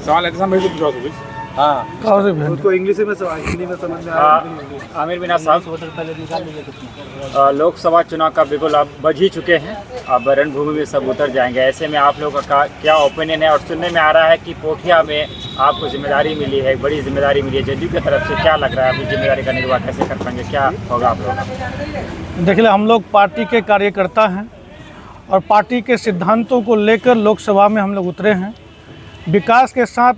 सवाल ऐसा मैं पूछ रहा हूँ हाँ उसको इंग्लिश में हिंदी में समझ में आया। आमिर बिना साहब, लोकसभा चुनाव का बिल्कुल अब बज ही चुके हैं, अब रणभूमि में सब उतर जाएंगे। ऐसे में आप लोगों का क्या ओपिनियन है? और सुनने में आ रहा है कि पोठिया में आपको जिम्मेदारी मिली है, बड़ी जिम्मेदारी मिली है जदयू की तरफ से। क्या लग रहा है, अपनी जिम्मेदारी का निर्वाह कैसे कर पाएंगे, क्या होगा आप लोगों का? देखिए, हम लोग पार्टी के कार्यकर्ता हैं और पार्टी के सिद्धांतों को लेकर लोकसभा में हम लोग उतरे हैं। विकास के साथ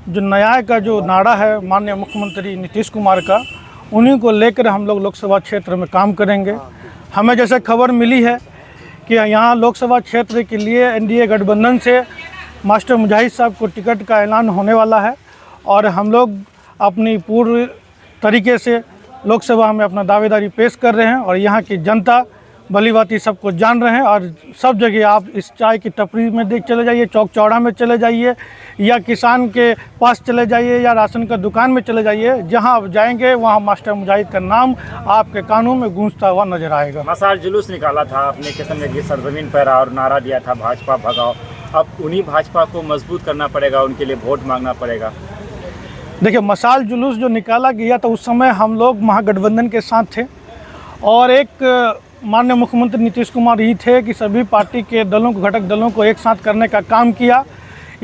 जो न्याय का जो नारा है माननीय मुख्यमंत्री नीतीश कुमार का, उन्हीं को लेकर हम लोग लोकसभा क्षेत्र में काम करेंगे। हमें जैसे खबर मिली है कि यहाँ लोकसभा क्षेत्र के लिए एनडीए गठबंधन से मास्टर मुजाहिद साहब को टिकट का ऐलान होने वाला है और हम लोग अपनी पूर्ण तरीके से लोकसभा में अपना दावेदारी पेश कर रहे हैं और यहाँ की जनता भली भांति सबको जान रहे हैं। और सब जगह आप इस चाय की टपरी में देख चले जाइए, चौक चौड़ा में चले जाइए या किसान के पास चले जाइए या राशन का दुकान में चले जाइए, जहां आप जाएंगे वहां मास्टर मुजाहिद का नाम आपके कानों में गूंजता हुआ नजर आएगा। मसाल जुलूस निकाला था आपने किशनगंज की सरजमीन पर और नारा दिया था भाजपा भगाओ। अब उन्हीं भाजपा को मजबूत करना पड़ेगा, उनके लिए वोट मांगना पड़ेगा। देखिए, मसाल जुलूस जो निकाला गया था उस समय हम लोग महागठबंधन के साथ थे और एक माननीय मुख्यमंत्री नीतीश कुमार ही थे कि सभी पार्टी के दलों को, घटक दलों को एक साथ करने का काम किया।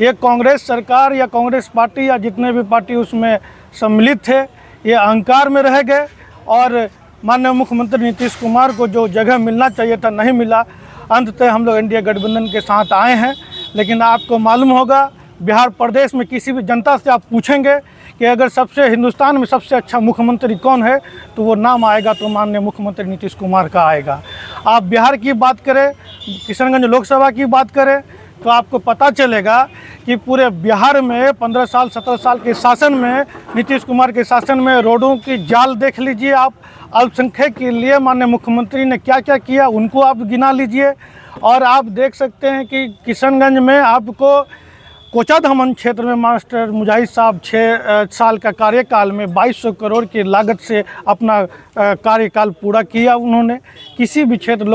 ये कांग्रेस सरकार या कांग्रेस पार्टी या जितने भी पार्टी उसमें सम्मिलित थे, ये अहंकार में रह गए और माननीय मुख्यमंत्री नीतीश कुमार को जो जगह मिलना चाहिए था नहीं मिला। अंततः हम लोग एनडीए गठबंधन के साथ आए हैं। लेकिन आपको मालूम होगा, बिहार प्रदेश में किसी भी जनता से आप पूछेंगे कि अगर सबसे हिंदुस्तान में सबसे अच्छा मुख्यमंत्री कौन है, तो वो नाम आएगा तो माननीय मुख्यमंत्री नीतीश कुमार का आएगा। आप बिहार की बात करें, किशनगंज लोकसभा की बात करें, तो आपको पता चलेगा कि पूरे बिहार में 15 साल 17 साल के शासन में, नीतीश कुमार के शासन में रोडों की जाल देख लीजिए आप। अल्पसंख्यक के लिए माननीय मुख्यमंत्री ने क्या क्या किया उनको आप गिना लीजिए। और आप देख सकते हैं कि किशनगंज में आपको कोचाधामन क्षेत्र में मास्टर मुजाहिद साहब 6 साल का कार्यकाल में 2200 करोड़ की लागत से अपना कार्यकाल पूरा किया उन्होंने। किसी भी क्षेत्र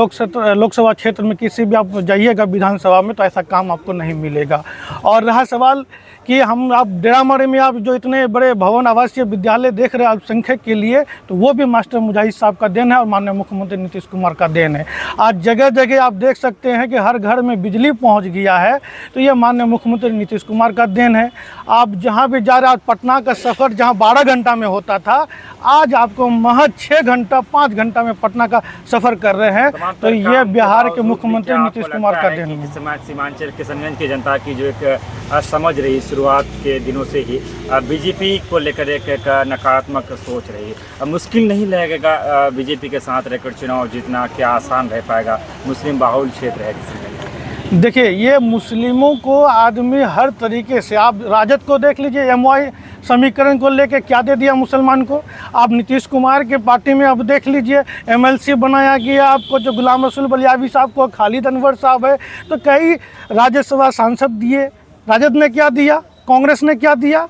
लोकसभा क्षेत्र में किसी भी आप जाइएगा विधानसभा में तो ऐसा काम आपको नहीं मिलेगा। और रहा सवाल कि आप डेरामरे में आप जो इतने बड़े भवन आवासीय विद्यालय देख रहे हैं अल्पसंख्यक के लिए, तो वो भी मास्टर मुजाहिद साहब का देन है और माननीय मुख्यमंत्री नीतीश कुमार का देन है। आज जगह जगह आप देख सकते हैं कि हर घर में बिजली पहुंच गया है, तो ये माननीय मुख्यमंत्री नीतीश कुमार का देन है। आप जहां भी जा रहे हैं, पटना का सफ़र जहां 12 घंटा में होता था, आज आपको महज 6 घंटा 5 घंटा में पटना का सफ़र कर रहे हैं। तो ये बिहार के मुख्यमंत्री नीतीश कुमार का देन है। सीमांचल किशनगंज की जनता की जो एक समझ रही शुरुआत के दिनों से ही बीजेपी को लेकर एक नकारात्मक सोच रही है। अब मुश्किल नहीं लगेगा बीजेपी के साथ रहकर चुनाव जीतना? क्या आसान रह पाएगा? मुस्लिम बाहुल क्षेत्र है किशनगंज। देखिए, ये मुस्लिमों को आदमी हर तरीके से, आप राजद को देख लीजिए, एमवाई समीकरण को लेके क्या दे दिया मुसलमान को। आप नीतीश कुमार के पार्टी में अब देख लीजिए, एमएलसी बनाया गया आपको, जो गुलाम रसूल बलियावी साहब को, खालिद अनवर साहब है, तो कई राज्यसभा सांसद दिए। राजद ने क्या दिया, कांग्रेस ने क्या दिया?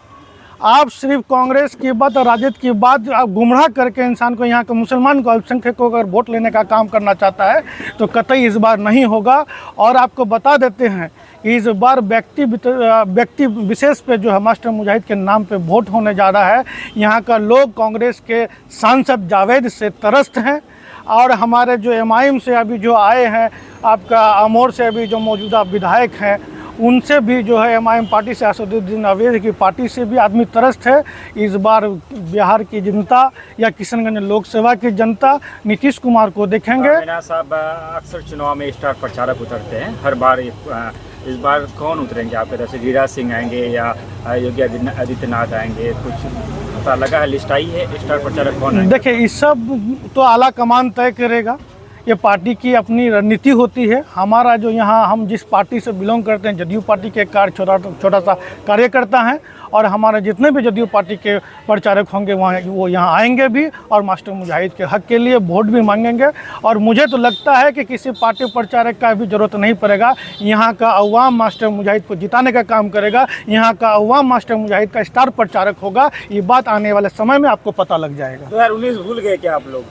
आप सिर्फ कांग्रेस की बात और राजद की बात आप गुमराह करके इंसान को, यहाँ के मुसलमान को, अल्पसंख्यक को अगर वोट लेने का काम करना चाहता है तो कतई इस बार नहीं होगा। और आपको बता देते हैं कि इस बार व्यक्ति विशेष पे जो है मास्टर मुजाहिद के नाम पे वोट होने जा रहा है। यहाँ का लोग कांग्रेस के सांसद जावेद से त्रस्त हैं और हमारे जो एमआईएम से अभी जो आए हैं, आपका अमोर से अभी जो मौजूदा विधायक हैं, उनसे भी जो है एमआईएम पार्टी से, असदुद्दीन अवैध की पार्टी से भी आदमी त्रस्त है। इस बार बिहार की जनता या किशनगंज लोकसभा की जनता नीतीश कुमार को देखेंगे। साहब, अक्सर चुनाव में स्टार प्रचारक उतरते हैं हर बार, इस बार कौन उतरेंगे आपके तरफ से? गिरिराज सिंह आएंगे या योगी आदित्यनाथ आएंगे? कुछ पता लगा है, लिस्ट आई है स्टार प्रचारक कौन है? देखिए, इस सब तो आला कमान तय करेगा। ये पार्टी की अपनी रणनीति होती है। हमारा जो यहाँ, हम जिस पार्टी से बिलोंग करते हैं, जदयू पार्टी के छोटा सा कार्यकर्ता हैं और हमारे जितने भी जदयू पार्टी के प्रचारक होंगे वो यहाँ आएंगे भी और मास्टर मुजाहिद के हक के लिए वोट भी मांगेंगे। और मुझे तो लगता है कि किसी पार्टी प्रचारक का भी ज़रूरत नहीं पड़ेगा। यहाँ का अवाम मास्टर मुजाहिद को जिताने का काम करेगा। यहाँ का अवाम मास्टर मुजाहिद का स्टार प्रचारक होगा। ये बात आने वाले समय में आपको पता लग जाएगा। 2019 भूल गए क्या आप लोग?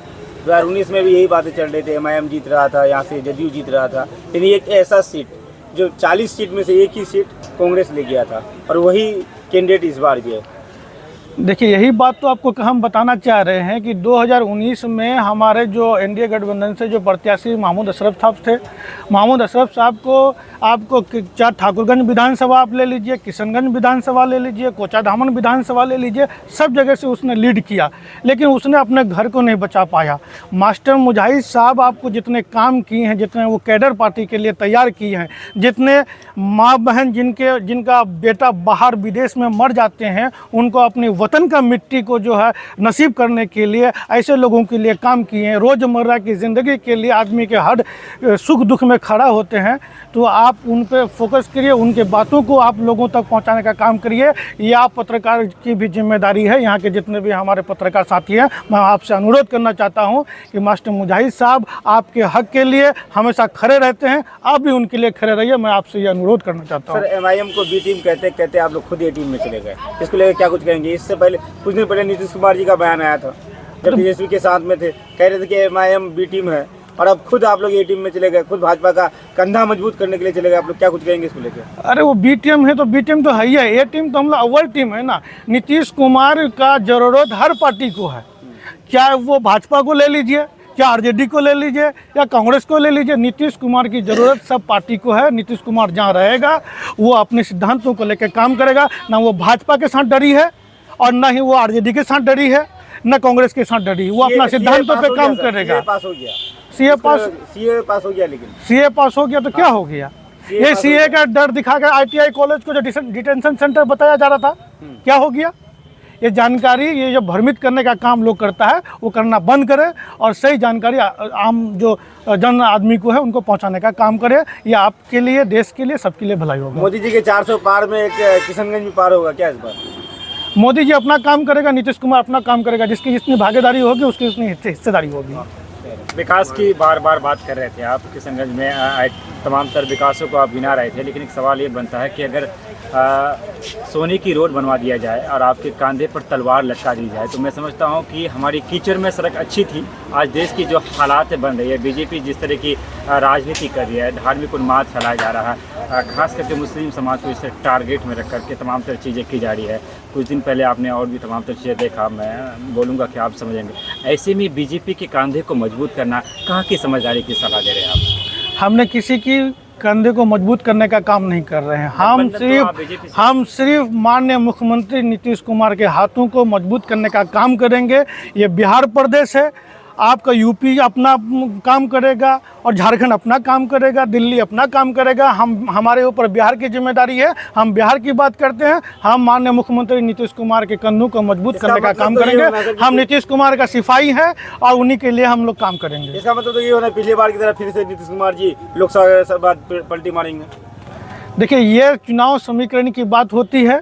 2019 में भी यही बातें चल रही थी, एमआईएम जीत रहा था, यहाँ से जदयू जीत रहा था। लेकिन एक ऐसा सीट जो 40 सीट में से एक ही सीट कांग्रेस ले गया था और वही कैंडिडेट इस बार भी है। देखिए, यही बात तो आपको हम बताना चाह रहे हैं कि 2019 में हमारे जो एनडीए गठबंधन से जो प्रत्याशी महमूद अशरफ साहब थे, महमूद अशरफ साहब को आपको चाहे ठाकुरगंज विधानसभा आप ले लीजिए, किशनगंज विधानसभा ले लीजिए, कोचाधामन विधानसभा ले लीजिए, सब जगह से उसने लीड किया, लेकिन उसने अपने घर को नहीं बचा पाया। मास्टर मुजाहिद साहब आपको जितने काम किए हैं, जितने वो कैडर पार्टी के लिए तैयार किए हैं, जितने माँ बहन जिनका बेटा बाहर विदेश में मर जाते हैं, उनको अपनी वतन का मिट्टी को जो है नसीब करने के लिए ऐसे लोगों के लिए काम किए हैं। रोज़मर्रा की ज़िंदगी के लिए आदमी के हर सुख दुख में खड़ा होते हैं, तो आप उन पे फोकस करिए, उनके बातों को आप लोगों तक पहुंचाने का काम करिए। ये आप पत्रकार की भी जिम्मेदारी है। यहाँ के जितने भी हमारे पत्रकार साथी हैं, मैं आपसे अनुरोध करना चाहता हूँ कि मास्टर मुजाहिद साहब आपके हक के लिए हमेशा खड़े रहते हैं, आप भी उनके लिए खड़े रहिए। मैं आपसे ये अनुरोध करना चाहता हूँ। सर, MIM को बी टीम कहते आप लोग खुद ए टीम में चले गए, इसको लेकर क्या कुछ कहेंगे? इससे पहले कुछ दिन पहले नीतीश कुमार जी का बयान आया था, जब तेजस्वी के साथ में थे, कह रहे थे कि MIM बी टीम है, और अब खुद आप लोग ए टीम में चले गए, खुद भाजपा का कंधा मजबूत करने के लिए चले गए। आप लोग क्या कुछ कहेंगे इसको लेकर? अरे वो बी टीम है तो बी टीम तो है ही है, ए टीम तो हम लोग अव्वल टीम है ना। नीतीश कुमार का जरूरत हर पार्टी को है, क्या वो भाजपा को ले लीजिए, क्या आरजेडी को ले लीजिए, या कांग्रेस को ले लीजिए, नीतीश कुमार की ज़रूरत सब पार्टी को है। नीतीश कुमार जहाँ रहेगा वो अपने सिद्धांतों को लेकर काम करेगा। ना वो भाजपा के साथ डरी है और ना ही वो आरजेडी के साथ डरी है, न कांग्रेस के साथ डरी। वो अपना सिद्धांतों पे काम करेगा। पास हो गया, सीए पास हो गया, लेकिन सीए पास हो गया तो क्या हो गया? ये सीए का डर दिखा कर ITI कॉलेज को जो डिटेंशन सेंटर बताया जा रहा था, क्या हो गया? ये जानकारी, ये जो भ्रमित करने का काम लोग करता है, वो करना बंद करे और सही जानकारी आम जो जन आदमी को है उनको पहुंचाने का काम करे। ये आपके लिए, देश के लिए, सबके लिए भलाई होगा। मोदी जी के 400 पार में एक किशनगंज भी पार होगा क्या इस बार? मोदी जी अपना काम करेगा, नीतीश कुमार अपना काम करेगा। जिसकी जितनी भागीदारी होगी उसकी उतनी हिस्सेदारी होगी। विकास की बार बार बात कर रहे थे आप, किशनगंज में तमाम तर विकासों को आप गिना रहे थे, लेकिन एक सवाल ये बनता है कि अगर सोने की रोड बनवा दिया जाए और आपके कंधे पर तलवार लटका दी जाए, तो मैं समझता हूँ कि हमारी कीचड़ में सड़क अच्छी थी। आज देश की जो हालात बन रही है, बीजेपी जिस तरह की राजनीति कर रही है, धार्मिक उन्माद फैलाया जा रहा है, खास करके मुस्लिम समाज को इसे टारगेट में रख करके तमाम तरह चीज़ें की जा रही है। कुछ दिन पहले आपने और भी तमाम तरह चीज़ें देखा, मैं बोलूँगा कि आप समझेंगे। ऐसे में बीजेपी के कंधे को मजबूत करना कहाँ की समझदारी की सलाह दे रहे हैं आप? हमने किसी की कंधे को मजबूत करने का काम नहीं कर रहे हैं। हम सिर्फ माननीय मुख्यमंत्री नीतीश कुमार के हाथों को मजबूत करने का काम करेंगे। ये बिहार प्रदेश है, आपका यूपी अपना काम करेगा और झारखंड अपना काम करेगा, दिल्ली अपना काम करेगा। हमारे ऊपर बिहार की जिम्मेदारी है, हम बिहार की बात करते हैं। हम माननीय मुख्यमंत्री नीतीश कुमार के कंधों को मजबूत करने का काम करेंगे। हम नीतीश कुमार का सिपाही हैं और उन्हीं के लिए हम लोग काम करेंगे। इसका मतलब तो ये होना पिछली बार की तरह फिर से नीतीश कुमार जी लोकसभा पलटी मारेंगे। देखिए, ये चुनाव समीकरण की बात होती है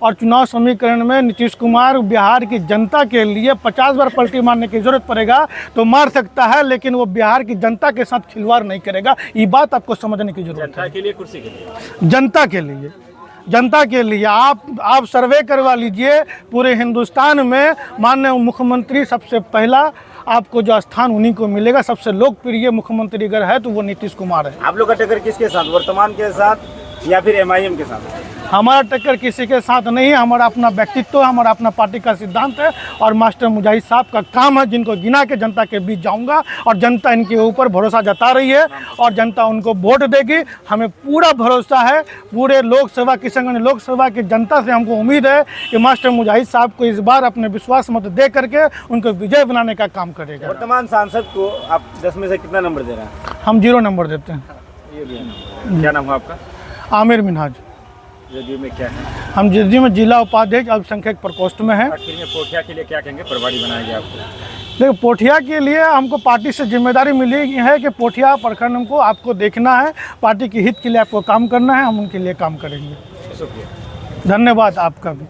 और चुनाव समीकरण में नीतीश कुमार बिहार की जनता के लिए 50 बार पलटी मारने की जरूरत पड़ेगा तो मार सकता है, लेकिन वो बिहार की जनता के साथ खिलवाड़ नहीं करेगा। ये बात आपको समझने की जरूरत है। जनता के लिए, कुर्सी के लिए, जनता के लिए, जनता के लिए। आप सर्वे करवा लीजिए पूरे हिंदुस्तान में, माननीय मुख्यमंत्री सबसे पहला आपको जो स्थान उन्हीं को मिलेगा। सबसे लोकप्रिय मुख्यमंत्री अगर है तो वो नीतीश कुमार है। आप लोग का टक्कर किसके साथ, वर्तमान के साथ या फिर MIM के साथ? हमारा टक्कर किसी के साथ नहीं है। हमारा अपना व्यक्तित्व है, हमारा अपना पार्टी का सिद्धांत है और मास्टर मुजाहिद साहब का काम है, जिनको गिना के जनता के बीच जाऊंगा और जनता इनके ऊपर भरोसा जता रही है और जनता उनको वोट देगी। हमें पूरा भरोसा है, पूरे लोकसभा, किशनगंज लोकसभा की जनता से हमको उम्मीद है कि मास्टर मुजाहिद साहब को इस बार अपने विश्वास मत दे करके उनको विजय बनाने का काम करेगा। वर्तमान सांसद को आप 10 में से कितना नंबर दे रहे हैं? हम 0 नंबर देते हैं। क्या नाम है आपका? आमिर मिनहाज। जदयू में क्या है? हम जदयू में जिला उपाध्यक्ष अल्पसंख्यक प्रकोष्ठ में हैं। आखिर में पोठिया के लिए क्या कहेंगे, प्रभारी बनाया गया आपको? देखिए, पोठिया के लिए हमको पार्टी से जिम्मेदारी मिली है कि पोठिया प्रखंड को आपको देखना है, पार्टी के हित के लिए आपको काम करना है। हम उनके लिए काम करेंगे। शुक्रिया, धन्यवाद आपका भी।